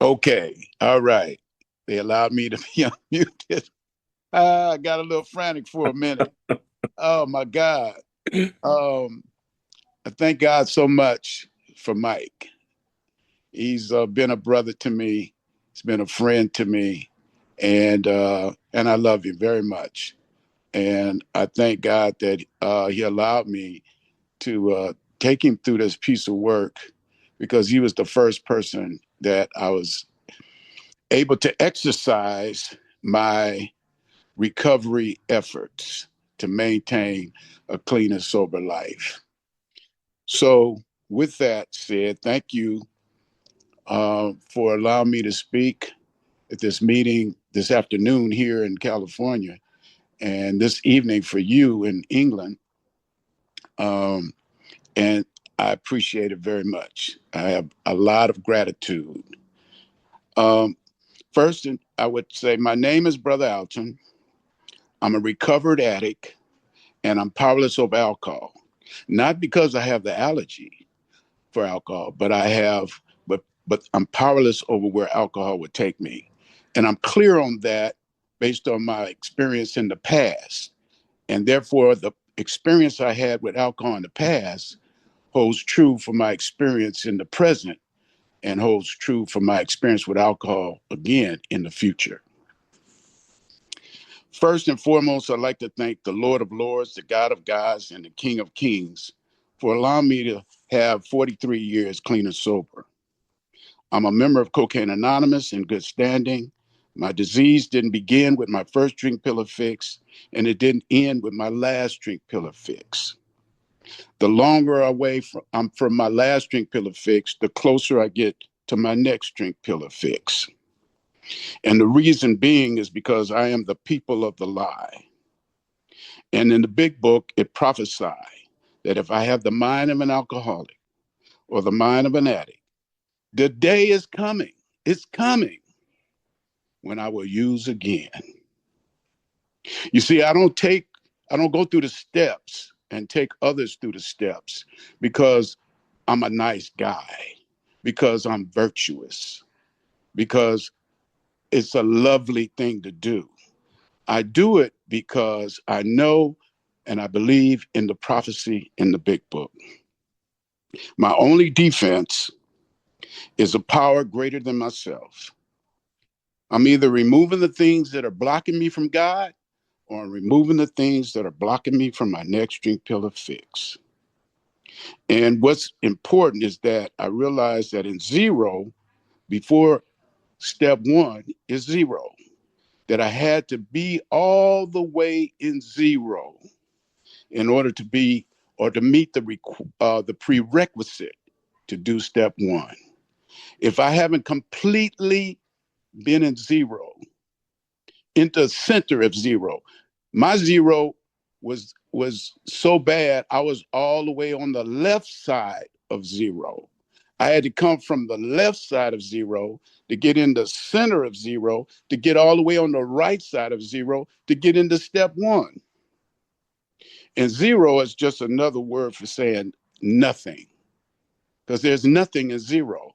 Okay. All right. They allowed me to be unmuted. I got a little frantic for a minute. Oh my God. Um, I thank God so much for Mike. He's been a brother to me. He's been a friend to me, and I love him very much. And I thank God that he allowed me to take him through this piece of work because he was the first person that I was able to exercise my recovery efforts to maintain a clean and sober life. So, with that said, thank you for allowing me to speak at this meeting this afternoon here in California and this evening for you in England. Um, and I appreciate it very much. I have a lot of gratitude. Um, First, I would say my name is Brother Alton. I'm a recovered addict and I'm powerless over alcohol. Not because I have the allergy for alcohol, but I'm powerless over where alcohol would take me. And I'm clear on that based on my experience in the past. And therefore the experience I had with alcohol in the past holds true for my experience in the present and holds true for my experience with alcohol again in the future. First and foremost, I'd like to thank the Lord of Lords, the God of gods, and the King of Kings for allowing me to have 43 years clean and sober. I'm a member of Cocaine Anonymous in good standing. My disease didn't begin with my first drink pillar fix, and it didn't end with my last drink pillar fix. The longer I'm from my last drink pillar fix, the closer I get to my next drink pillar fix. And the reason being is because I am the people of the lie. And in the big book, it prophesied that if I have the mind of an alcoholic or the mind of an addict, the day is coming. It's coming when I will use again. You see, I don't go through the steps and take others through the steps because I'm a nice guy, because I'm virtuous, because it's a lovely thing to do. I do it because I know and I believe in the prophecy in the big book. My only defense is a power greater than myself. I'm either removing the things that are blocking me from God or I'm removing the things that are blocking me from my next drink pillar fix. And what's important is that I realize that in zero, before step one is zero, that I had to be all the way in zero in order to be or to meet the prerequisite to do step one. If I haven't completely been in zero, into the center of zero, my zero was so bad I was all the way on the left side of zero. I had to come from the left side of zero to get in the center of zero, to get all the way on the right side of zero, to get into step one. And zero is just another word for saying nothing, because there's nothing in zero.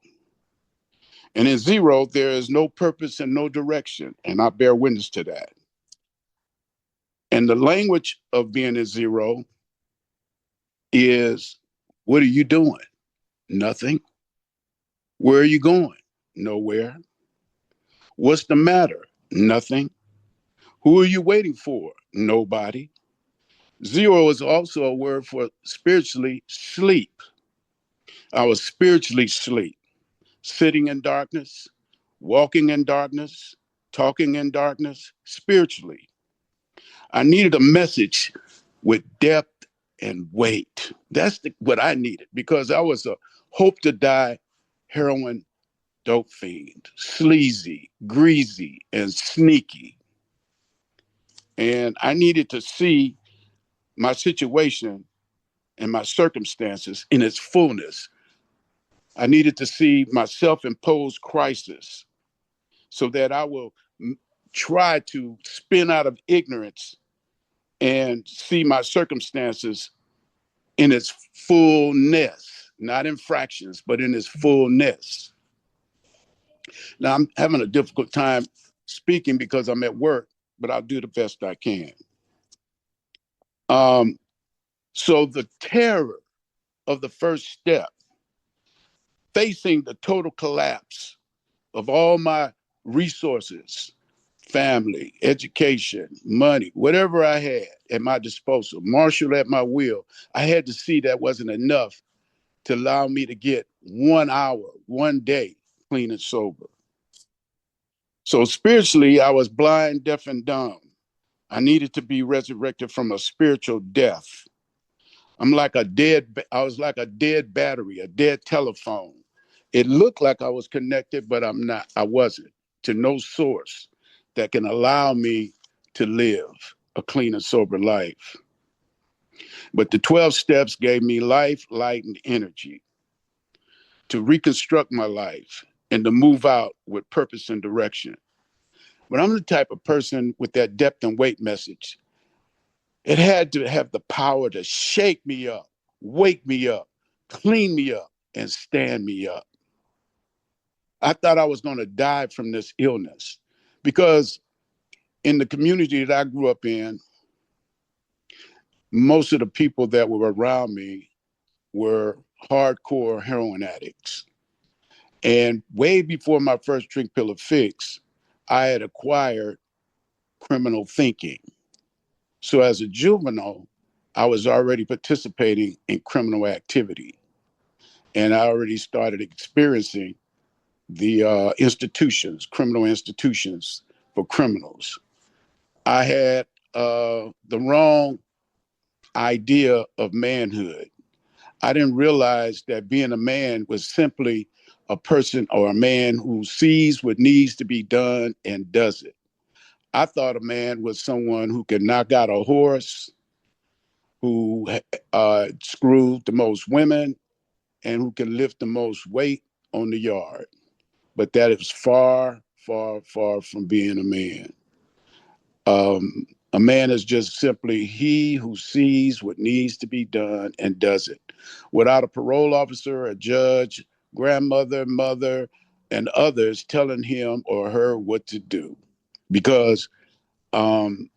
And in zero, there is no purpose and no direction. And I bear witness to that. And the language of being in zero is, what are you doing? Nothing. Where are you going? Nowhere. What's the matter? Nothing. Who are you waiting for? Nobody. Zero is also a word for spiritually sleep. I was spiritually asleep, sitting in darkness, walking in darkness, talking in darkness, spiritually. I needed a message with depth and weight. What I needed because I was a hope to die heroin dope fiend, sleazy, greasy, and sneaky. And I needed to see my situation and my circumstances in its fullness. I needed to see my self imposed crisis so that I will try to spin out of ignorance and see my circumstances in its fullness, not in fractions, but in its fullness. Now I'm having a difficult time speaking because I'm at work, but I'll do the best I can. Um, so the terror of the first step, facing the total collapse of all my resources, family, education, money, whatever I had at my disposal, marshaled at my will, I had to see that wasn't enough to allow me to get 1 hour, one day, clean and sober. So spiritually, I was blind, deaf, and dumb. I needed to be resurrected from a spiritual death. I was like a dead battery, a dead telephone. It looked like I was connected, but I'm not. I wasn't, to no source that can allow me to live a clean and sober life. But the 12 steps gave me life, light, and energy to reconstruct my life and to move out with purpose and direction. But I'm the type of person with that depth and weight message. It had to have the power to shake me up, wake me up, clean me up, and stand me up. I thought I was going to die from this illness because in the community that I grew up in, most of the people that were around me were hardcore heroin addicts. And way before my first drink pill of fix, I had acquired criminal thinking. So as a juvenile, I was already participating in criminal activity. And I already started experiencing the criminal institutions for criminals. I had the wrong idea of manhood. I didn't realize that being a man was simply a person or a man who sees what needs to be done and does it. I thought a man was someone who could knock out a horse, who screwed the most women, and who can lift the most weight on the yard. But that is far, far, far from being a man. A man is just simply he who sees what needs to be done and does it without a parole officer, a judge, grandmother, mother, and others telling him or her what to do. Because um,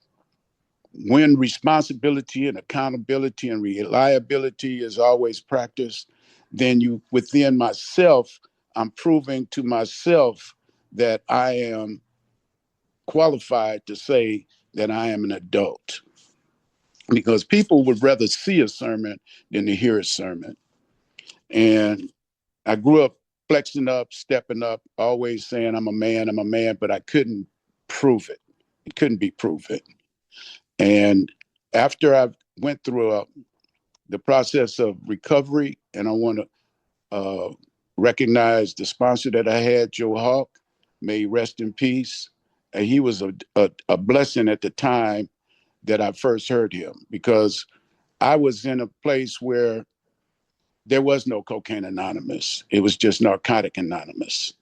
when responsibility and accountability and reliability is always practiced, then within myself, I'm proving to myself that I am qualified to say that I am an adult. Because people would rather see a sermon than to hear a sermon. And I grew up flexing up, stepping up, always saying I'm a man, but I couldn't prove it. It couldn't be proven. And after I went through the process of recovery, and I want to recognize the sponsor that I had, Joe Hawk, may he rest in peace. And he was a blessing at the time that I first heard him, because I was in a place where there was no Cocaine Anonymous. It was just Narcotic Anonymous.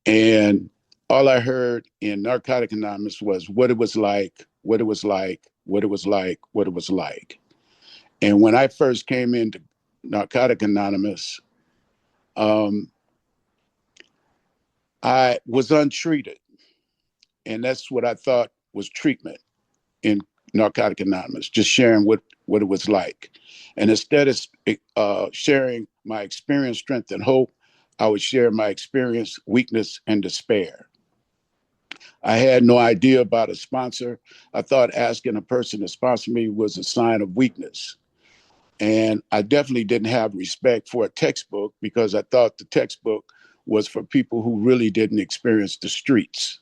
And all I heard in Narcotic Anonymous was what it was like, what it was like, what it was like, what it was like. And when I first came into Narcotic Anonymous, um, I was untreated. And that's what I thought was treatment in Narcotic Anonymous, just sharing what it was like. And instead of sharing my experience, strength, and hope, I would share my experience, weakness, and despair. I had no idea about a sponsor. I thought asking a person to sponsor me was a sign of weakness. And I definitely didn't have respect for a textbook, because I thought the textbook was for people who really didn't experience the streets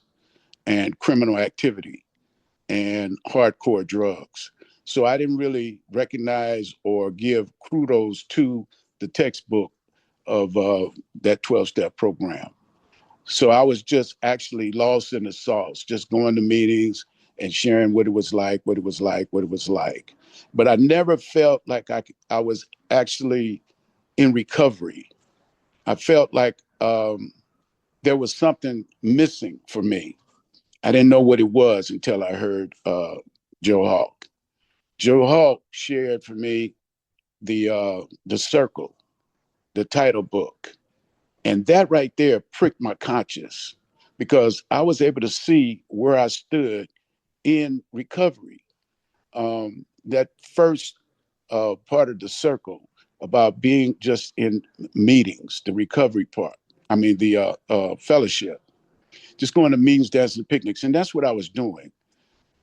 and criminal activity and hardcore drugs. So I didn't really recognize or give kudos to the textbook of that 12-step program. So I was just actually lost in the sauce, just going to meetings and sharing what it was like, what it was like, what it was like. But I never felt like I was actually in recovery. I felt like there was something missing for me. I didn't know what it was until I heard Joe Hawk. Joe Hawk shared for me the circle, the title book, And that right there pricked my conscience because I was able to see where I stood in recovery. That first part of the circle about being just in meetings, the recovery part. I mean, the fellowship, just going to meetings, dances, and picnics. And that's what I was doing.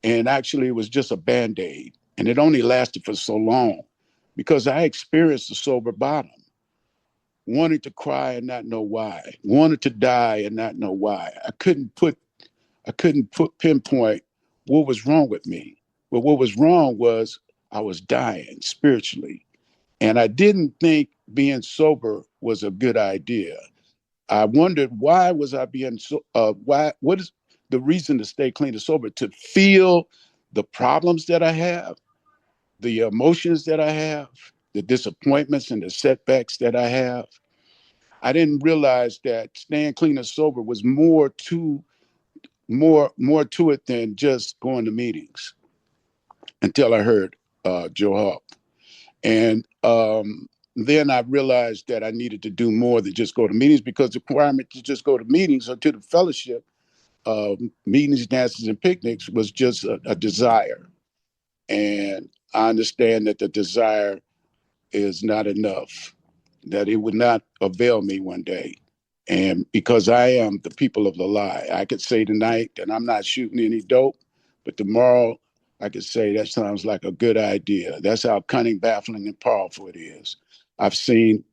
And actually, it was just a band aid. And it only lasted for so long because I experienced the sober bottom, wanting to cry and not know why, wanted to die and not know why. I couldn't put pinpoint what was wrong with me. But what was wrong was I was dying spiritually. And I didn't think being sober was a good idea. I wondered why was I being what is the reason to stay clean and sober? To feel the problems that I have, the emotions that I have, the disappointments and the setbacks that I have. I didn't realize that staying clean and sober was more to it than just going to meetings until I heard Joe Hawk. And then I realized that I needed to do more than just go to meetings because the requirement to just go to meetings or to the fellowship, meetings, dances, and picnics was just a desire. And I understand that the desire is not enough, that it would not avail me one day. And because I am the people of the lie, I could say tonight that I'm not shooting any dope, but tomorrow I could say that sounds like a good idea. That's how cunning, baffling, and powerful it is. I've seen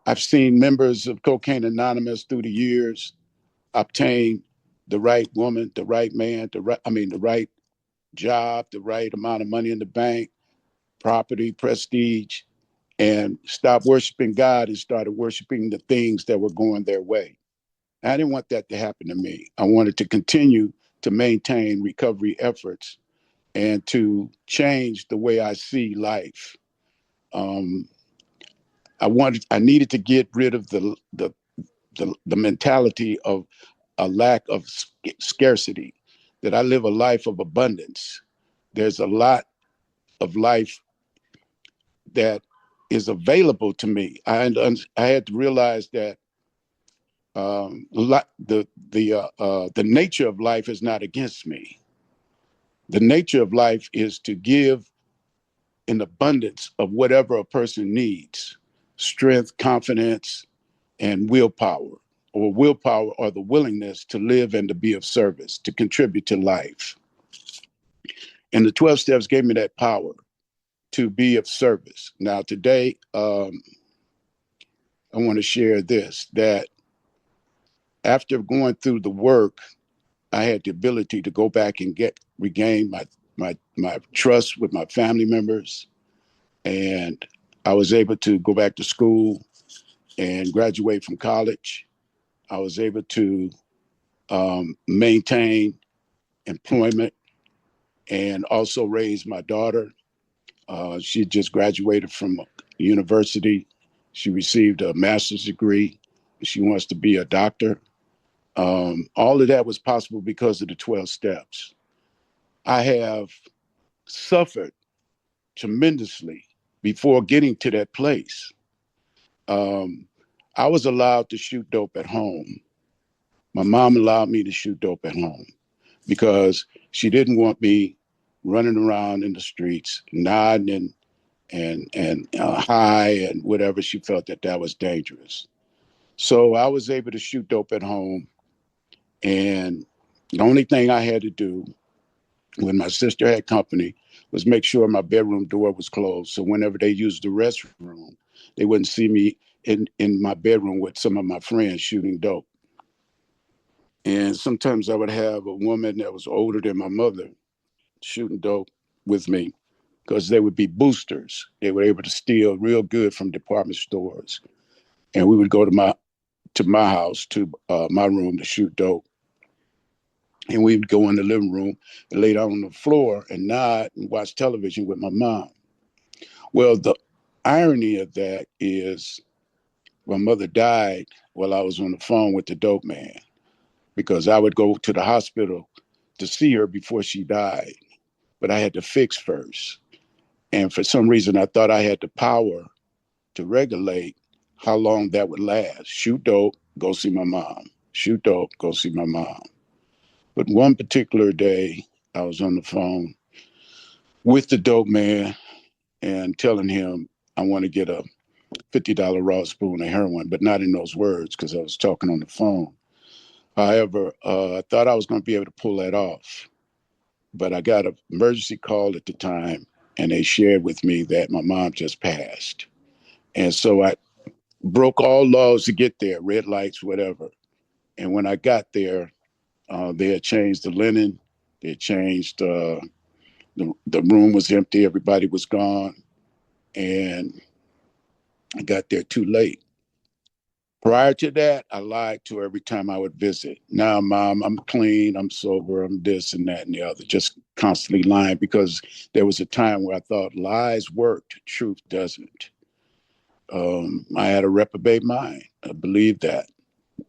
I've seen members of Cocaine Anonymous through the years obtain the right woman, the right man, the right job, the right amount of money in the bank, property, prestige, and stop worshiping God and started worshiping the things that were going their way. I didn't want that to happen to me. I wanted to continue to maintain recovery efforts and to change the way I see life. Um, I needed to get rid of the mentality of a lack of scarcity, that I live a life of abundance. There's a lot of life that is available to me. I had to realize that the nature of life is not against me. The nature of life is to give an abundance of whatever a person needs: strength, confidence, and willpower or the willingness to live and to be of service, to contribute to life. And the 12 steps gave me that power to be of service. Now, today, I want to share this, that after going through the work, I had the ability to go back and regain my trust with my family members. And I was able to go back to school and graduate from college. I was able to maintain employment and also raise my daughter. She just graduated from university. She received a master's degree. She wants to be a doctor. All of that was possible because of the 12 steps. I have suffered tremendously before getting to that place. Um, I was allowed to shoot dope at home. My mom allowed me to shoot dope at home because she didn't want me running around in the streets, nodding and high and whatever. She felt that that was dangerous. So I was able to shoot dope at home. And the only thing I had to do when my sister had company was make sure my bedroom door was closed. So whenever they used the restroom, they wouldn't see me in my bedroom with some of my friends shooting dope. And sometimes I would have a woman that was older than my mother shooting dope with me because they would be boosters. They were able to steal real good from department stores. And we would go to my house, to my room, to shoot dope. And we'd go in the living room and lay down on the floor and nod and watch television with my mom. Well, the irony of that is my mother died while I was on the phone with the dope man, because I would go to the hospital to see her before she died, but I had to fix first. And for some reason, I thought I had the power to regulate how long that would last. Shoot dope, go see my mom. Shoot dope, go see my mom. But one particular day, I was on the phone with the dope man and telling him I want to get a $50 raw spoon of heroin, but not in those words because I was talking on the phone. However, I thought I was going to be able to pull that off, but I got an emergency call at the time, and they shared with me that my mom just passed. And so I broke all laws to get there, red lights, whatever. And when I got there, they had changed the linen. They had changed, the room was empty. Everybody was gone. And I got there too late. Prior to that, I lied to her every time I would visit. Now, mom, I'm clean, I'm sober, I'm this and that and the other, just constantly lying because there was a time where I thought lies worked, truth doesn't. I had a reprobate mind. I believe that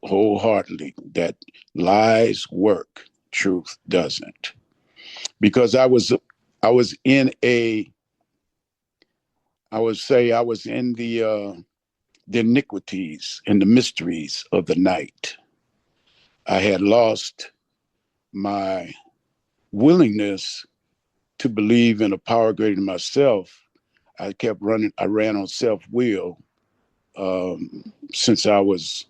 wholeheartedly, that lies work, truth doesn't. Because I was in a, I would say I was in the iniquities and the mysteries of the night. I had lost my willingness to believe in a power greater than myself. I kept running, I ran on self will since I was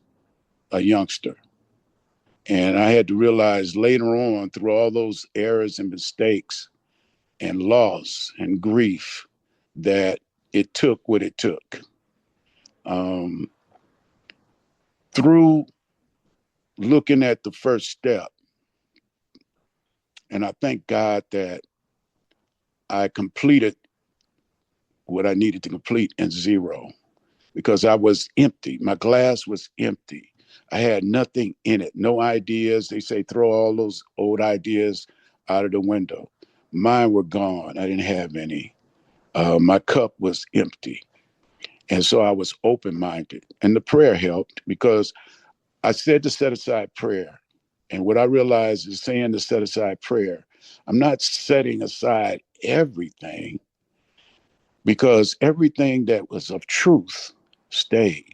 a youngster. And I had to realize later on, through all those errors and mistakes and loss and grief, that it took what it took. Um, through looking at the first step, and I thank God that I completed what I needed to complete in zero because I was empty. My glass was empty. I had nothing in it, no ideas. They say throw all those old ideas out of the window. Mine were gone. I didn't have any. My cup was empty. And so I was open minded. And the prayer helped because I said to set aside prayer. And what I realized is saying to set aside prayer, I'm not setting aside everything because everything that was of truth stayed.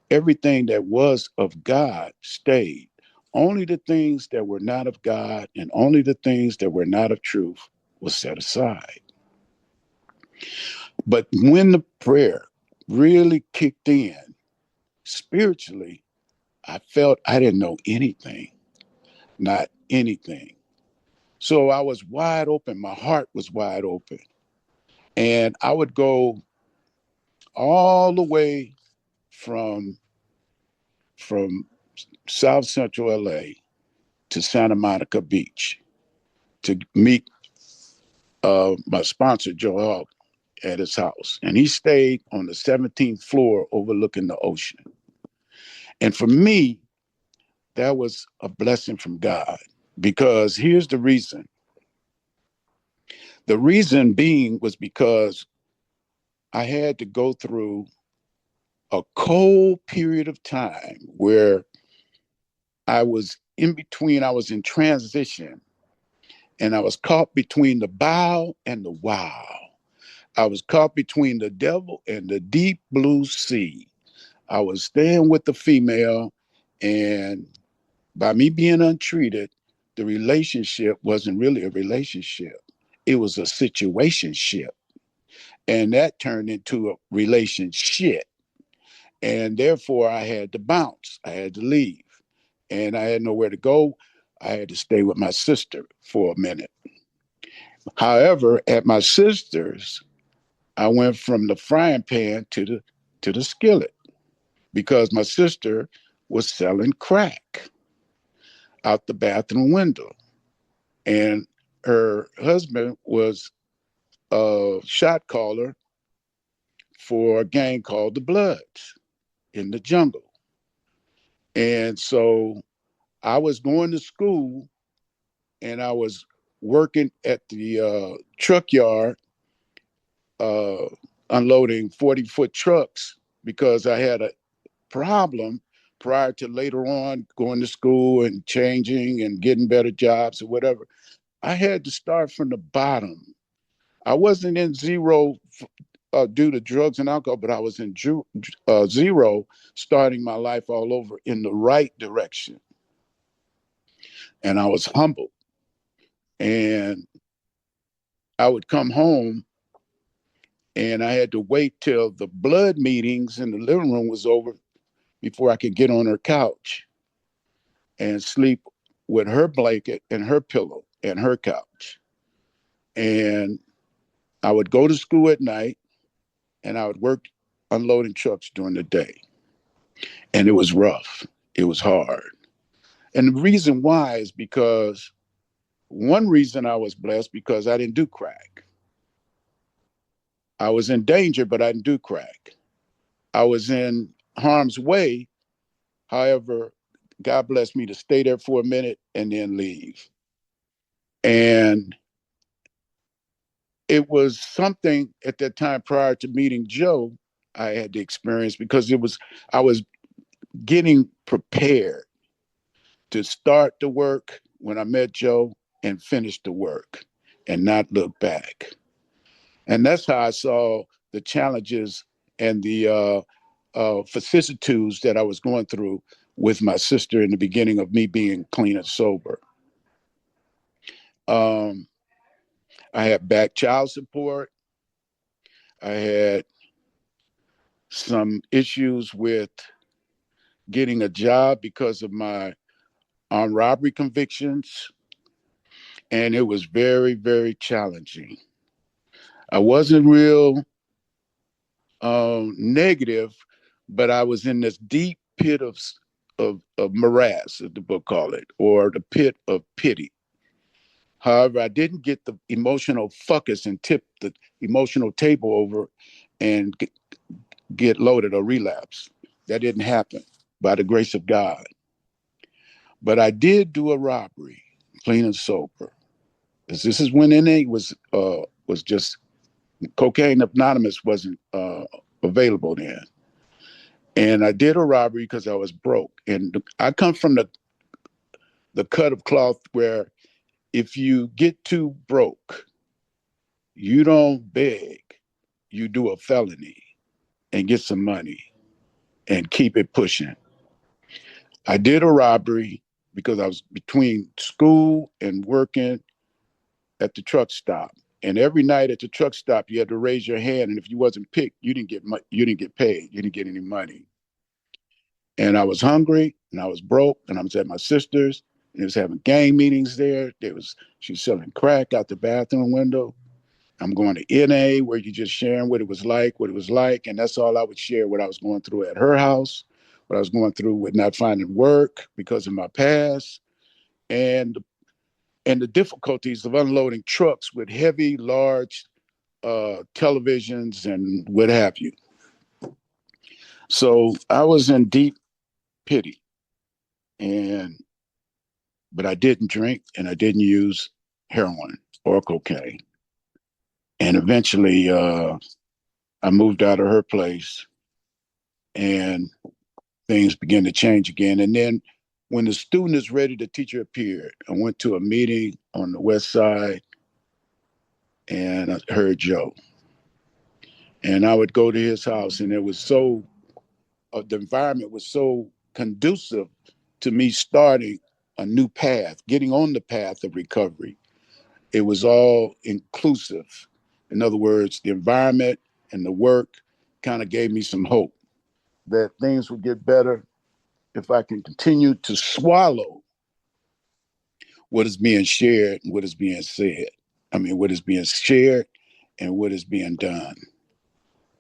Everything that was of God stayed. Only the things that were not of God and only the things that were not of truth was set aside. But when the prayer really kicked in spiritually, I felt I didn't know anything, not anything. So I was wide open. My heart was wide open. And I would go all the way from from South Central LA to Santa Monica Beach to meet my sponsor, Joe Hawk, at his house. And he stayed on the 17th floor overlooking the ocean. And for me, that was a blessing from God because here's the reason. The reason being was because I had to go through a cold period of time where I was in between, I was in transition, and I was caught between the bow and the wow. I was caught between the devil and the deep blue sea. I was staying with the female, and by me being untreated, the relationship wasn't really a relationship. It was a situationship. And that turned into a relationship. And therefore, I had to bounce. I had to leave. And I had nowhere to go. I had to stay with my sister for a minute. However, at my sister's, I went from the frying pan to the skillet because my sister was selling crack out the bathroom window. And her husband was a shot caller for a gang called the Bloods in the jungle. And so I was going to school and I was working at the truck yard, uh, unloading 40-foot trucks because I had a problem prior to later on going to school and changing and getting better jobs or whatever. I had to start from the bottom. I wasn't in zero due to drugs and alcohol, but I was in zero, starting my life all over in the right direction. And I was humbled. And I would come home and I had to wait till the blood meetings in the living room was over before I could get on her couch and sleep with her blanket and her pillow and her couch. And I would go to school at night and I would work unloading trucks during the day. And it was rough. It was hard. And the reason why is because one reason I was blessed because I didn't do crack. I was in danger, but I didn't do crack. I was in harm's way. However, God blessed me to stay there for a minute and then leave. And it was something at that time prior to meeting Joe, I had to experience because I was getting prepared to start the work when I met Joe and finish the work and not look back. And that's how I saw the challenges and the vicissitudes that I was going through with my sister in the beginning of me being clean and sober. Um, I had back child support. I had some issues with getting a job because of my armed robbery convictions. And it was very, very challenging. I wasn't real negative, but I was in this deep pit of morass, as the book called it, or the pit of pity. However, I didn't get the emotional focus and tip the emotional table over and get loaded or relapse. That didn't happen by the grace of God. But I did do a robbery, clean and sober. This is when NA was just cocaine anonymous wasn't available then. And I did a robbery because I was broke. And I come from the cut of cloth where if you get too broke, you don't beg, you do a felony and get some money and keep it pushing. I did a robbery because I was between school and working at the truck stop. And every night at the truck stop, you had to raise your hand, and if you wasn't picked, you didn't get paid, you didn't get any money. And I was hungry, and I was broke, and I was at my sister's, and they was having gang meetings there. She was selling crack out the bathroom window. I'm going to NA where you just sharing what it was like, and that's all I would share. What I was going through at her house, what I was going through with not finding work because of my past, and the difficulties of unloading trucks with heavy, large televisions and what have you. So I was in deep pity, and but I didn't drink and I didn't use heroin or cocaine. And eventually, I moved out of her place, and things began to change again. And then, when the student is ready, the teacher appeared. I went to a meeting on the west side, and I heard Joe. And I would go to his house, and the environment was so conducive to me starting a new path, getting on the path of recovery. It was all inclusive. In other words, the environment and the work kind of gave me some hope that things would get better if I can continue to swallow what is being shared and what is being said. I mean, what is being shared and what is being done.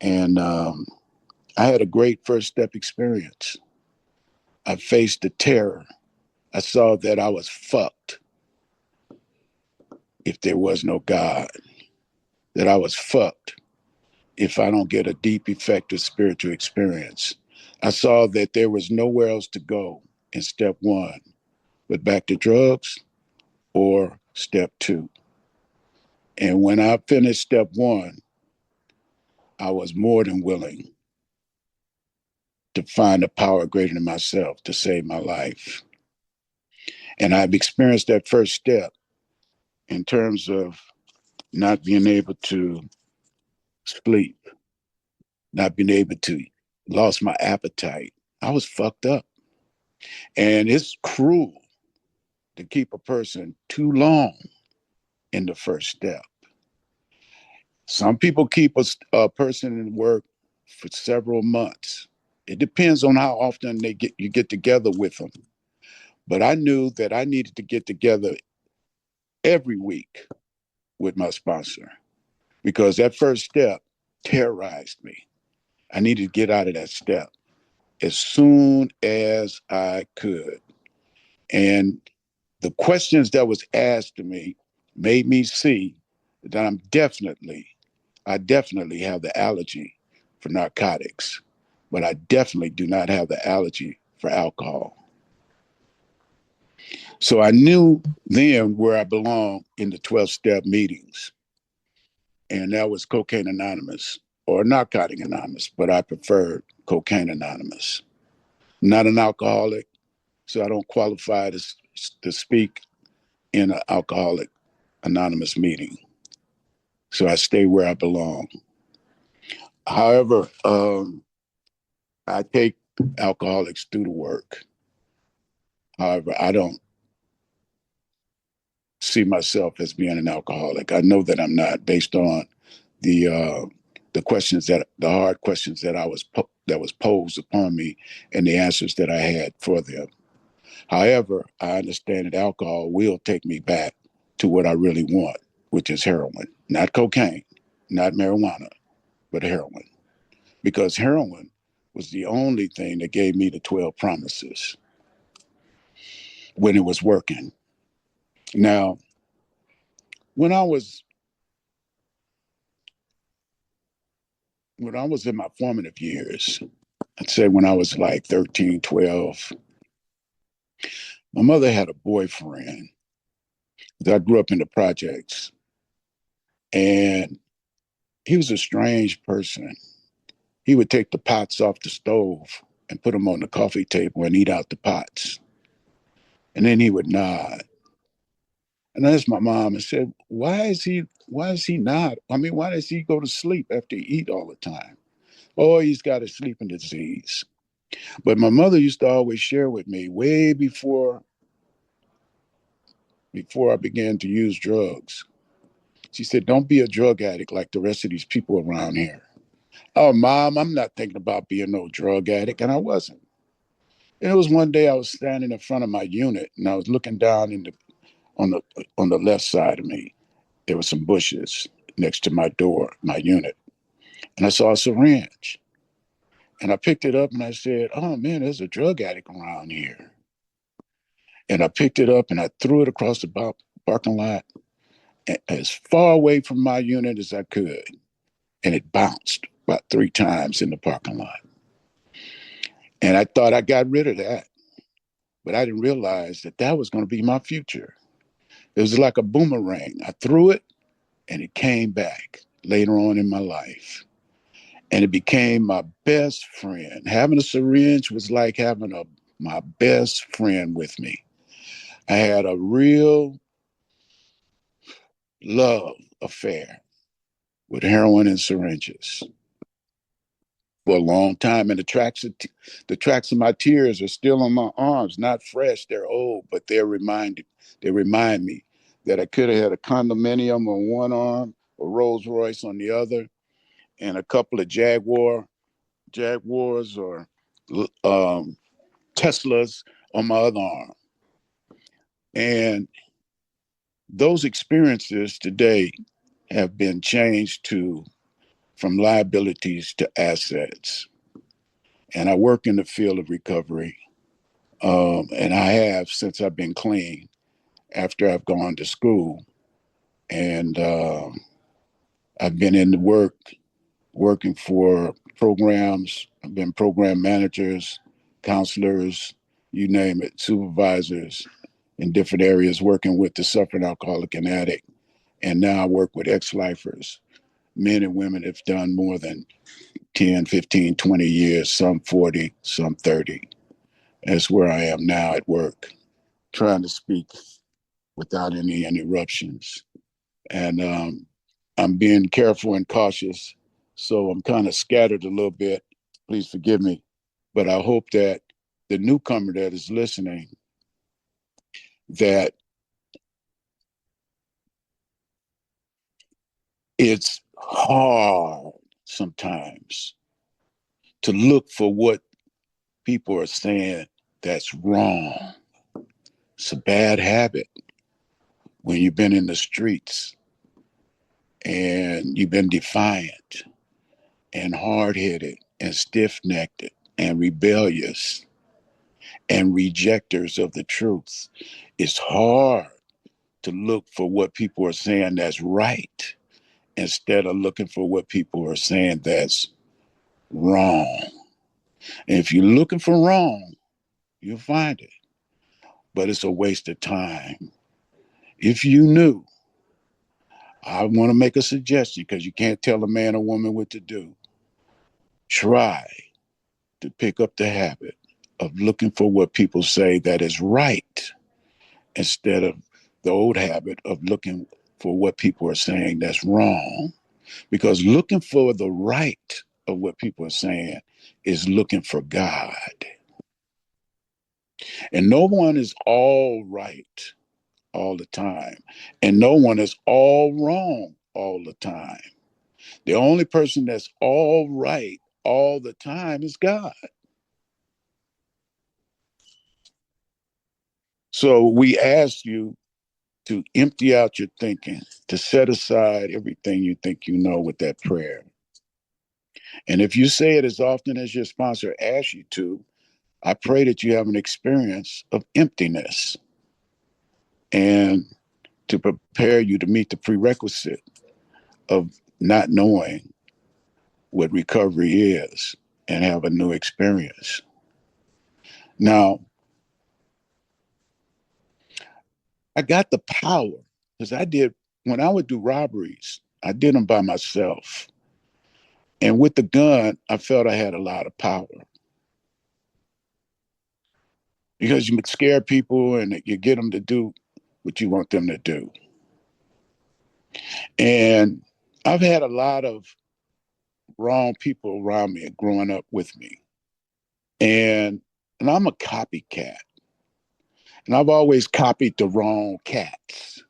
And I had a great first step experience. I faced the terror. I saw that I was fucked if there was no God, that I was fucked if I don't get a deep, effective spiritual experience. I saw that there was nowhere else to go in step one, but back to drugs or step two. And when I finished step one, I was more than willing to find a power greater than myself to save my life. And I've experienced that first step in terms of not being able to sleep, not being able to, lost my appetite. I was fucked up. And it's cruel to keep a person too long in the first step. Some people keep a person in work for several months. It depends on how often you get together with them. But I knew that I needed to get together every week with my sponsor because that first step terrorized me. I needed to get out of that step as soon as I could. And the questions that was asked to me made me see that I definitely have the allergy for narcotics, but I definitely do not have the allergy for alcohol. So I knew then where I belonged in the 12-step meetings, and that was Cocaine Anonymous or Narcotic Anonymous, but I preferred Cocaine Anonymous. I'm not an alcoholic, so I don't qualify to speak in an Alcoholic Anonymous meeting. So I stay where I belong. However, I take alcoholics through the work. However, I don't see myself as being an alcoholic. I know that I'm not, based on the the hard questions that was posed upon me, and the answers that I had for them. However, I understand that alcohol will take me back to what I really want, which is heroin, not cocaine, not marijuana, but heroin, because heroin was the only thing that gave me the 12 promises when it was working. Now, when I was in my formative years, I'd say when I was like 13, 12, my mother had a boyfriend that I grew up in the projects, and he was a strange person. He would take the pots off the stove and put them on the coffee table and eat out the pots. And then he would nod. And I asked my mom and said, why is he not? I mean, why does he go to sleep after he eat all the time? Oh, he's got a sleeping disease. But my mother used to always share with me way before I began to use drugs. She said, don't be a drug addict like the rest of these people around here. Oh, Mom, I'm not thinking about being no drug addict. And I wasn't. And it was one day I was standing in front of my unit and I was looking down on the left side of me. There were some bushes next to my door, my unit. And I saw a syringe. And I picked it up and I said, oh man, there's a drug addict around here. And I picked it up and I threw it across the parking lot as far away from my unit as I could. And it bounced about 3 times in the parking lot. And I thought I got rid of that. But I didn't realize that that was going to be my future. It was like a boomerang. I threw it and it came back later on in my life. And it became my best friend. Having a syringe was like having my best friend with me. I had a real love affair with heroin and syringes for a long time. And the tracks of my tears are still on my arms, not fresh, they're old, but they remind me that I could have had a condominium on one arm, a Rolls Royce on the other, and a couple of Jaguars or Teslas on my other arm. And those experiences today have been changed from liabilities to assets. And I work in the field of recovery. And I have since I've been clean after I've gone to school. And I've been in the working for programs. I've been program managers, counselors, you name it, supervisors in different areas, working with the suffering alcoholic and addict. And now I work with ex-lifers. Men and women have done more than 10, 15, 20 years, some 40, some 30. That's where I am now at work, trying to speak without any interruptions. And I'm being careful and cautious So I'm kind of scattered a little bit. Please forgive me. But I hope that the newcomer that is listening, that it's hard sometimes to look for what people are saying that's wrong. It's a bad habit when you've been in the streets and you've been defiant and hard-headed and stiff-necked and rebellious and rejectors of the truth. It's hard to look for what people are saying that's right instead of looking for what people are saying that's wrong. And if you're looking for wrong, you'll find it. But it's a waste of time. If you knew, I want to make a suggestion because you can't tell a man or woman what to do. Try to pick up the habit of looking for what people say that is right instead of the old habit of looking for what people are saying that's wrong. Because looking for the right of what people are saying is looking for God. And no one is all right all the time. And no one is all wrong all the time. The only person that's all right all the time is God. So we ask you to empty out your thinking, to set aside everything you think you know with that prayer. And if you say it as often as your sponsor asks you to, I pray that you have an experience of emptiness and to prepare you to meet the prerequisite of not knowing what recovery is and have a new experience. Now, I got the power because when I would do robberies, I did them by myself. And with the gun, I felt I had a lot of power because you scare people and you get them to do what you want them to do. And I've had a lot of wrong people around me growing up with me. And I'm a copycat. And I've always copied the wrong cats.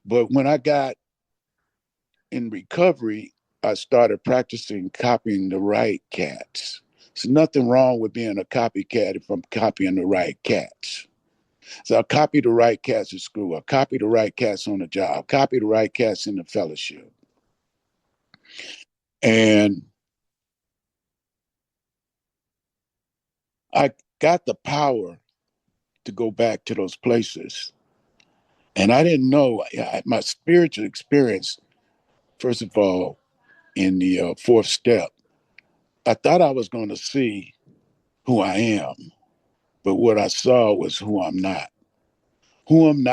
But when I got in recovery, I started practicing copying the right cats. There's nothing wrong with being a copycat if I'm copying the right cats. So I copy the right cats at school. I copy the right cats on the job. Copy the right cats in the fellowship. And I got the power to go back to those places. And I didn't know my spiritual experience, first of all, in the fourth step, I thought I was going to see who I am, but what I saw was who I'm not. Who I'm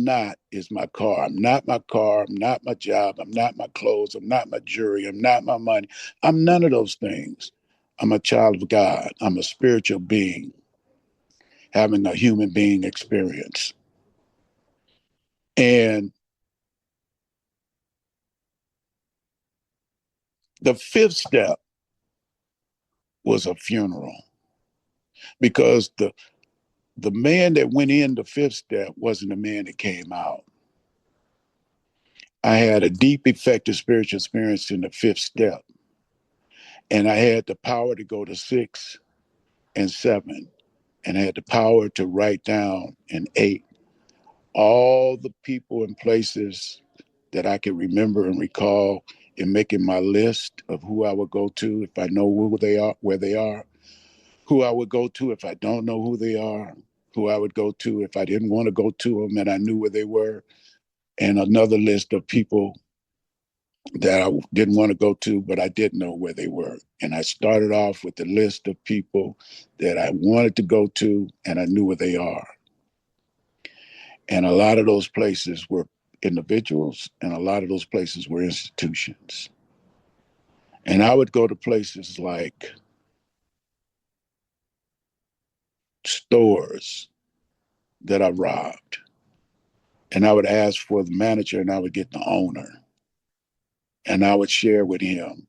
not is my car. I'm not my car. I'm not my job. I'm not my clothes. I'm not my jewelry. I'm not my money. I'm none of those things. I'm a child of God. I'm a spiritual being having a human being experience. And the fifth step was a funeral because the man that went in the fifth step wasn't the man that came out. I had a deep, effective spiritual experience in the fifth step. And I had the power to go to 6 and 7. And I had the power to write down in 8 all the people and places that I could remember and recall in making my list of who I would go to if I know who they are, where they are, who I would go to if I don't know who they are, who I would go to if I didn't want to go to them and I knew where they were, and another list of people that I didn't want to go to, but I did know where they were. And I started off with the list of people that I wanted to go to and I knew where they are. And a lot of those places were individuals and a lot of those places were institutions. And I would go to places like stores that I robbed. And I would ask for the manager and I would get the owner. and I would share with him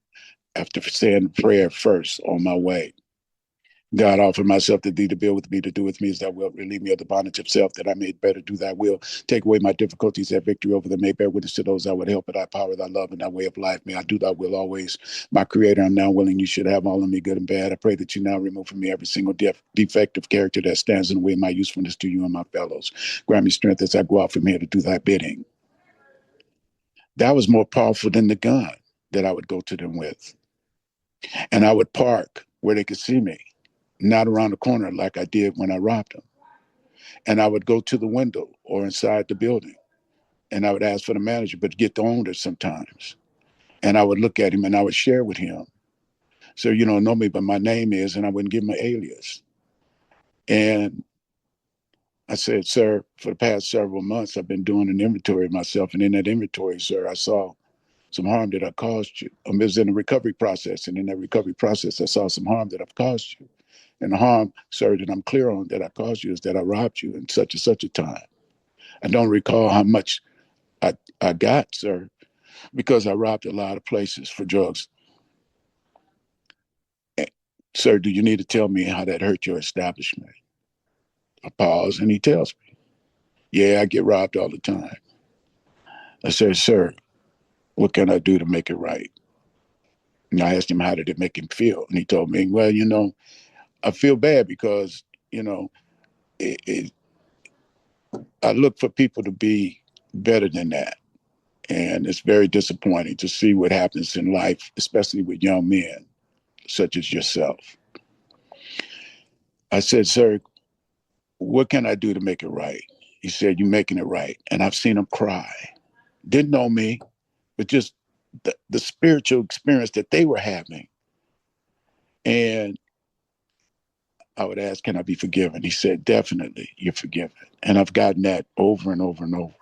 after saying the prayer first on my way. God, offer myself to thee to build with me, to do with me as thou wilt, relieve me of the bondage of self, that I may better do thy will. Take away my difficulties, have victory over them, may bear witness to those I would help, but thy power, thy love, and thy way of life. May I do thy will always. My creator, I'm now willing you should have all of me, good and bad. I pray that you now remove from me every single defect of character that stands in the way of my usefulness to you and my fellows. Grant me strength as I go out from here to do thy bidding. That was more powerful than the gun that I would go to them with. And I would park where they could see me, not around the corner like I did when I robbed them. And I would go to the window or inside the building, and I would ask for the manager, but get the owner sometimes. And I would look at him and I would share with him. So you don't know me, but my name is, and I wouldn't give him an alias. And I said, sir, for the past several months, I've been doing an inventory of myself. And in that inventory, sir, I saw some harm that I caused you. I was in a recovery process. And in that recovery process, I saw some harm that I've caused you. And the harm, sir, that I'm clear on that I caused you is that I robbed you in such and such a time. I don't recall how much I got, sir, because I robbed a lot of places for drugs. Sir, do you need to tell me how that hurt your establishment? I pause and he tells me, yeah, I get robbed all the time. I said, sir, what can I do to make it right? And I asked him, how did it make him feel? And he told me, well, I feel bad because, it, it, I look for people to be better than that. And it's very disappointing to see what happens in life, especially with young men such as yourself. I said, sir, what can I do to make it right? He said, you're making it right. And I've seen him cry. Didn't know me, but just the spiritual experience that they were having. And I would ask, can I be forgiven? He said, definitely, you're forgiven. And I've gotten that over and over and over,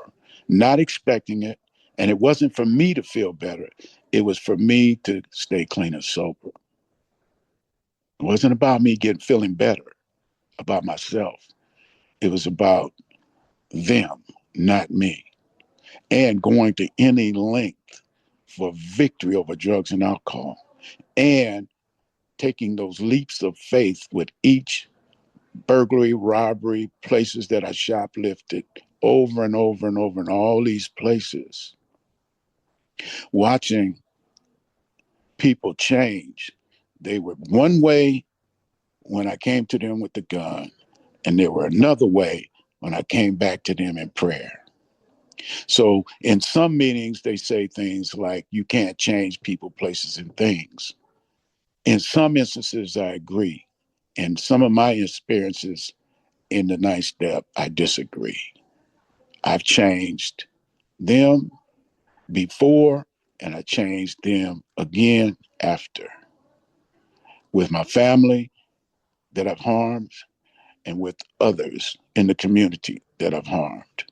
not expecting it. And it wasn't for me to feel better. It was for me to stay clean and sober. It wasn't about me feeling better about myself. It was about them, not me. And going to any length for victory over drugs and alcohol. And taking those leaps of faith with each burglary, robbery, places that I shoplifted over and over and over in all these places, watching people change. They were one way when I came to them with the gun, and they were another way when I came back to them in prayer. So in some meetings, they say things like, you can't change people, places, and things. In some instances, I agree. In some of my experiences in the ninth step, I disagree. I've changed them before, and I changed them again after. With my family that I've harmed, and with others in the community that I've harmed.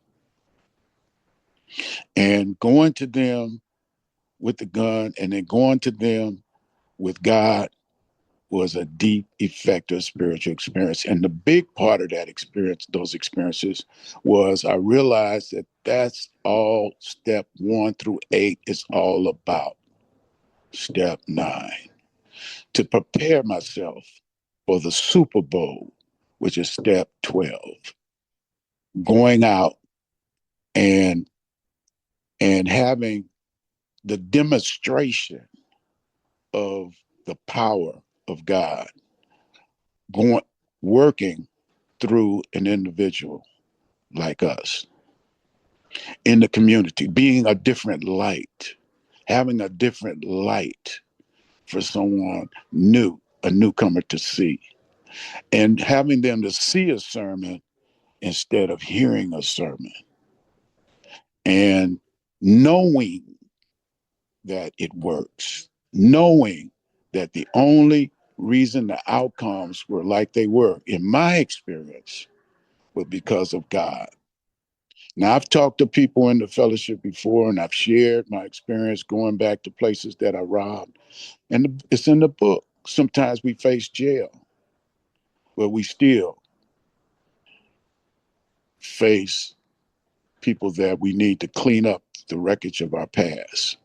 And going to them with the gun and then going to them with God was a deep, effective spiritual experience. And the big part of that experience, those experiences, was I realized that that's all step 1 through 8 is all about. Step 9, to prepare myself for the Super Bowl, which is step 12, going out and having the demonstration of the power of God going working through an individual like us in the community, being a different light, having a different light for someone new, a newcomer to see, and having them to see a sermon instead of hearing a sermon, and knowing that it works, knowing that the only reason the outcomes were like they were, in my experience, was because of God. Now, I've talked to people in the fellowship before, and I've shared my experience going back to places that I robbed. And it's in the book. Sometimes we face jail, but we still face people that we need to clean up the wreckage of our past.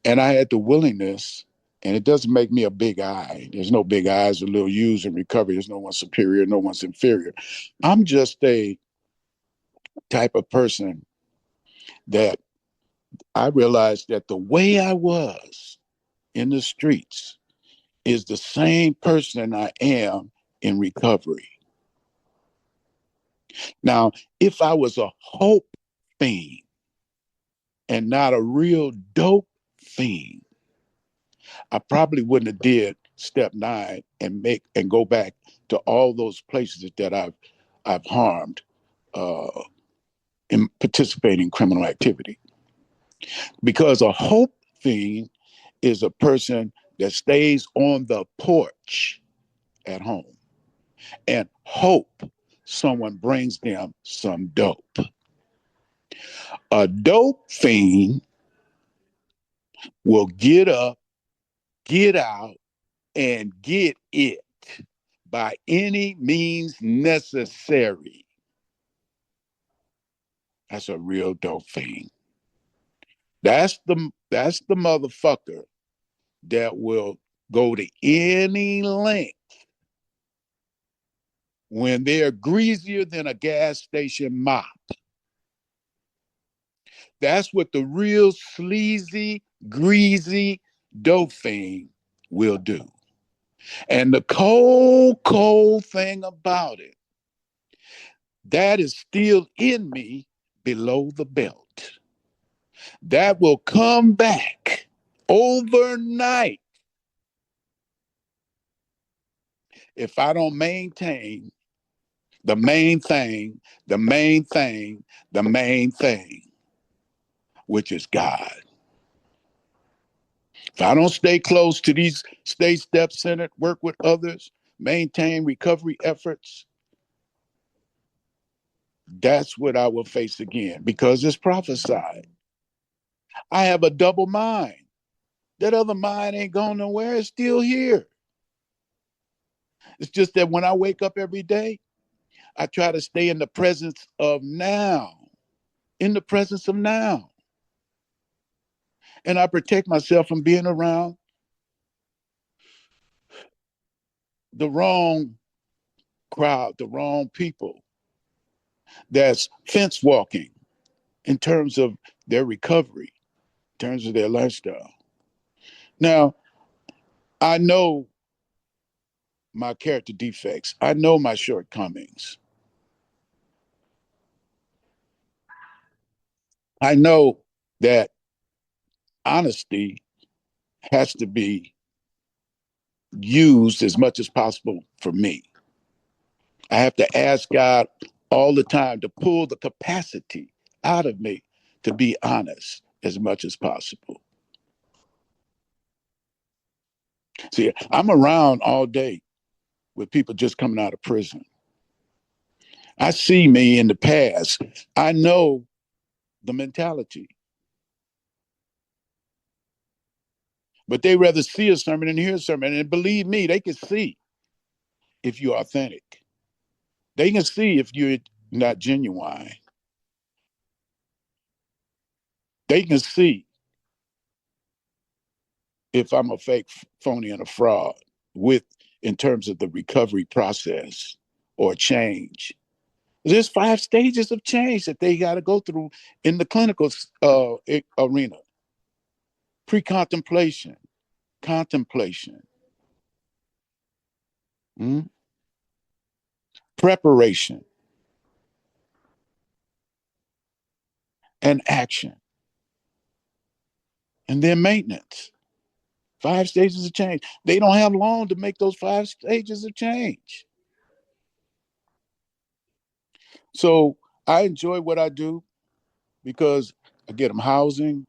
And I had the willingness, and it doesn't make me a big I. There's no big I's or little U's in recovery. There's no one superior, no one's inferior. I'm just a type of person that I realized that the way I was in the streets is the same person I am in recovery. Now, if I was a hope fiend and not a real dope fiend, I probably wouldn't have did step 9 and go back to all those places that I've harmed in participating in criminal activity. Because a hope fiend is a person that stays on the porch at home and hope someone brings them some dope. A dope fiend will get up, get out, and get it by any means necessary. That's a real dope fiend. That's the motherfucker that will go to any length when they're greasier than a gas station mop. That's what the real sleazy, greasy dope fiend will do. And the cold thing about it, that is still in me below the belt. That will come back overnight if I don't maintain the main thing, the main thing, the main thing, which is God. If I don't stay close to these, stay step centered, work with others, maintain recovery efforts, that's what I will face again because it's prophesied. I have a double mind. That other mind ain't going nowhere. It's still here. It's just that when I wake up every day, I try to stay in the presence of now, in the presence of now. And I protect myself from being around the wrong crowd, the wrong people that's fence walking in terms of their recovery, in terms of their lifestyle. Now, I know my character defects, I know my shortcomings. I know that honesty has to be used as much as possible for me. I have to ask God all the time to pull the capacity out of me to be honest as much as possible. See, I'm around all day with people just coming out of prison. I see me in the past. I know the mentality. But they rather see a sermon than hear a sermon. And believe me, they can see if you're authentic. They can see if you're not genuine. They can see if I'm a fake, phony, and a fraud with in terms of the recovery process or change. There's 5 stages of change that they got to go through in the clinical arena. Pre-contemplation, contemplation, preparation, and action. And then maintenance. 5 stages of change. They don't have long to make those 5 stages of change. So I enjoy what I do because I get them housing.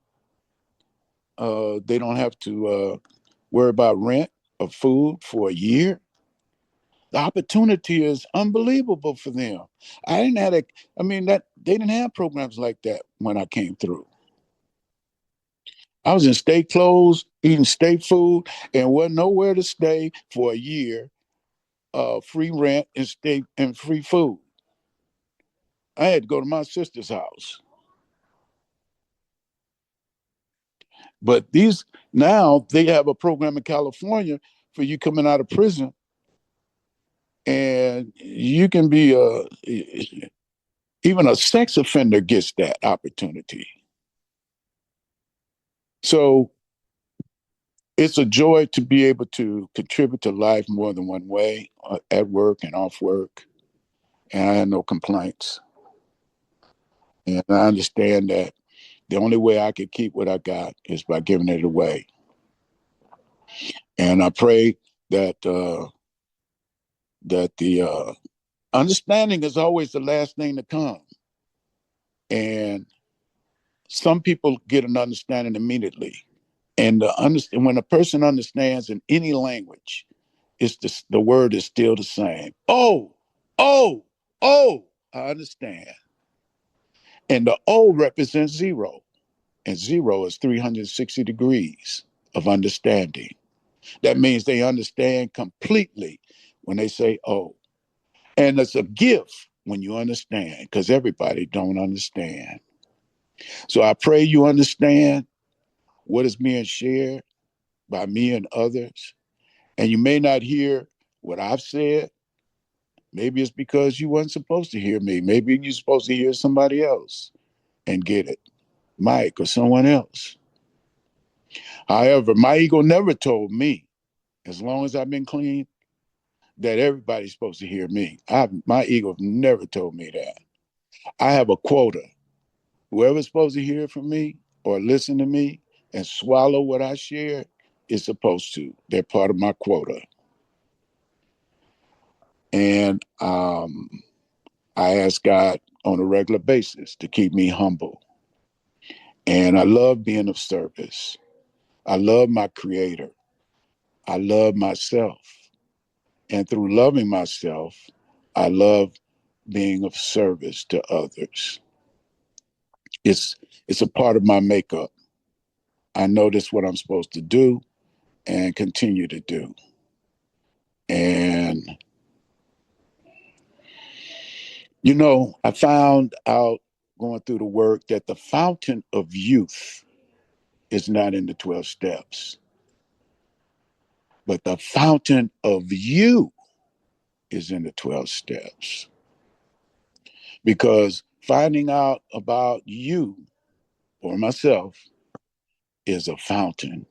They don't have to worry about rent or food for a year. The opportunity is unbelievable for them. I didn't have a, I mean that they didn't have programs like that when I came through. I was in state clothes, eating state food, and wasn't nowhere to stay for a year. Free rent and stay and free food. I had to go to my sister's house. But these now they have a program in California for you coming out of prison, and you can be even a sex offender gets that opportunity. So it's a joy to be able to contribute to life more than one way, at work and off work. And I have no complaints. And I understand that the only way I can keep what I got is by giving it away. And I pray that the understanding is always the last thing to come. And some people get an understanding immediately. And when a person understands in any language, it's the word is still the same. Oh, oh, oh, I understand. And the O represents zero. And zero is 360 degrees of understanding. That means they understand completely when they say, oh. And it's a gift when you understand, because everybody don't understand. So I pray you understand what is being shared by me and others. And you may not hear what I've said. Maybe it's because you weren't supposed to hear me. Maybe you're supposed to hear somebody else and get it, Mike or someone else. However, my ego never told me, as long as I've been clean, that everybody's supposed to hear me. My ego never told me that. I have a quota. Whoever's supposed to hear from me or listen to me and swallow what I share is supposed to. They're part of my quota. And I ask God on a regular basis to keep me humble. And I love being of service. I love my creator. I love myself. And through loving myself, I love being of service to others. It's it's a part of my makeup. I know that's what I'm supposed to do and continue to do. And I found out going through the work that the fountain of youth is not in the 12 steps, but the fountain of you is in the 12 steps. Because finding out about you or myself is a fountain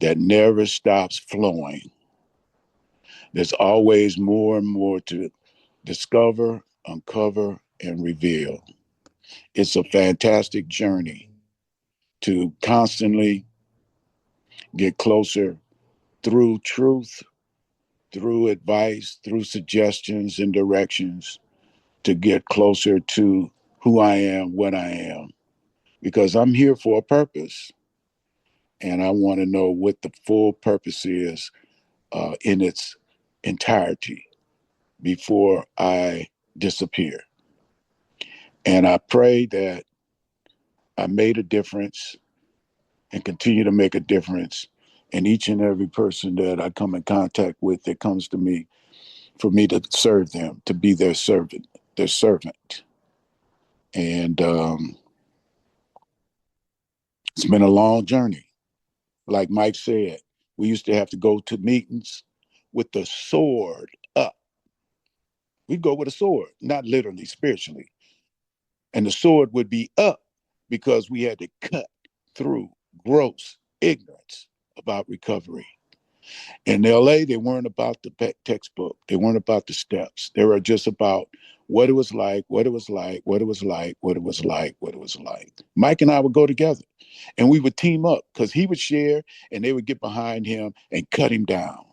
that never stops flowing. There's always more and more to discover, uncover, and reveal. It's a fantastic journey to constantly get closer through truth, through advice, through suggestions and directions to get closer to who I am, what I am, because I'm here for a purpose. And I want to know what the full purpose is in its entirety before I disappear. And I pray that I made a difference and continue to make a difference in each and every person that I come in contact with that comes to me, for me to serve them, to be their servant, their servant. And it's been a long journey. Like Mike said, we used to have to go to meetings with the sword up. We'd go with a sword, not literally, spiritually. And the sword would be up because we had to cut through gross ignorance about recovery. In LA, they weren't about the textbook. They weren't about the steps. They were just about what it was like, what it was like, what it was like, what it was like, what it was like. Mike and I would go together and we would team up because he would share and they would get behind him and cut him down.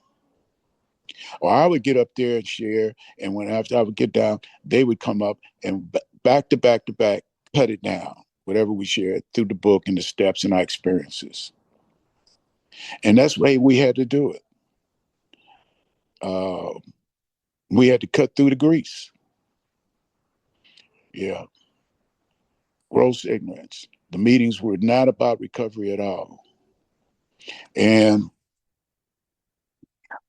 Or I would get up there and share, and when after I would get down, they would come up and back to back to back, cut it down, whatever we shared through the book and the steps and our experiences. And that's the way we had to do it. We had to cut through the grease. Yeah. Gross ignorance. The meetings were not about recovery at all. And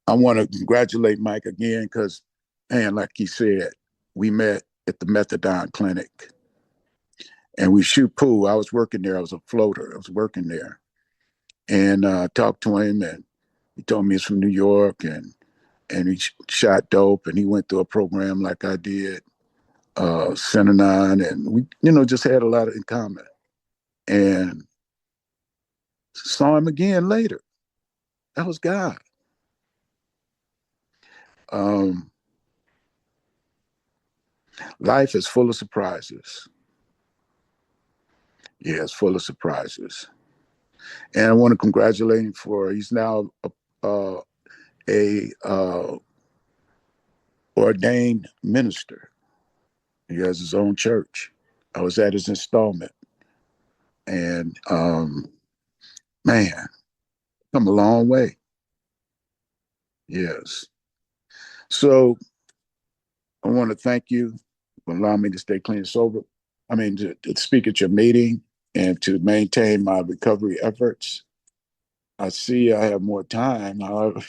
I want to congratulate Mike again because, man, like he said, we met at the methadone clinic and we shoot pool. I was working there. I was a floater. I was working there. and talked to him, and he told me he's from New York, and he shot dope, and he went through a program like I did, Synanon, and we, just had a lot in common. And saw him again later. That was God. Um, Life is full of surprises. Yeah, it's full of surprises. And I want to congratulate him for he's now a ordained minister. He has his own church. I was at his installment, and man, come a long way. Yes. So I want to thank you for allowing me to stay clean and sober. I mean, to speak at your meeting and to maintain my recovery efforts. I see I have more time. However,